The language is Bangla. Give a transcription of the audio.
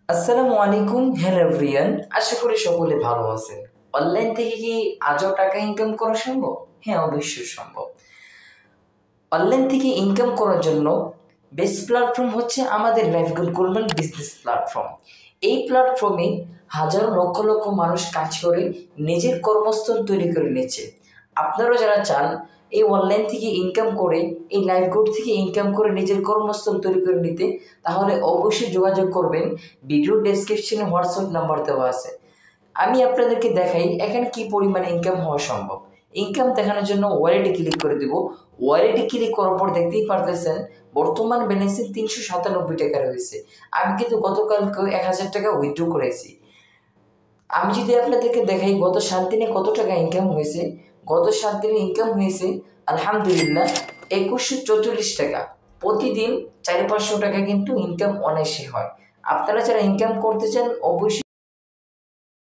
আসসালামু আলাইকুম, হ্যালো এভরিওয়ান। আশা করি সকলে ভালো আছেন। অনলাইন থেকে কি আজও টাকা ইনকাম করা সম্ভব? হ্যাঁ, অবশ্যই সম্ভব। অনলাইন থেকে ইনকাম করার জন্য বেস্ট প্ল্যাটফর্ম হচ্ছে আমাদের লাইফগুড গোল্ডম্যান বিজনেস প্ল্যাটফর্ম। এই প্ল্যাটফর্মে হাজারো লক্ষ লক্ষ মানুষ কাজ করে নিজের কর্মস্থল তৈরি করে নিচ্ছে। আপনারাও যারা চান এই অনলাইন থেকে ইনকাম করে, এই লাইফগুড থেকে ইনকাম করে নিজের কর্মস্থল তৈরি করে নিতে, তাহলে অবশ্যই যোগাযোগ করবেন। ভিডিও ডেসক্রিপশনে হোয়াটসঅ্যাপ নাম্বার দেওয়া আছে। আমি আপনাদেরকে দেখাই এখানে কি পরিমাণে ইনকাম হওয়া সম্ভব। ইনকাম দেখানোর জন্য ওয়ালেটে ক্লিক করে দেব। ওয়ালেটে ক্লিক করার পর দেখতেই পারতেছেন বর্তমান ব্যালেন্সে ৩৯৭ টাকা রয়েছে। আমি কিন্তু গতকালকে ১,০০০ টাকা উইথড্র করেছি। আমি যদি আপনাদেরকে দেখাই গত 7 দিনে কত টাকা ইনকাম হয়েছে, গত 7 দিনে ইনকাম হয়েছে আলহামদুলিল্লাহ ২১৪৪ টাকা। প্রতিদিন ৪০০-৫০০ টাকা কিন্তু ইনকাম অনায়াসে হয়। আপনারা যারা ইনকাম করতে চান অবশ্যই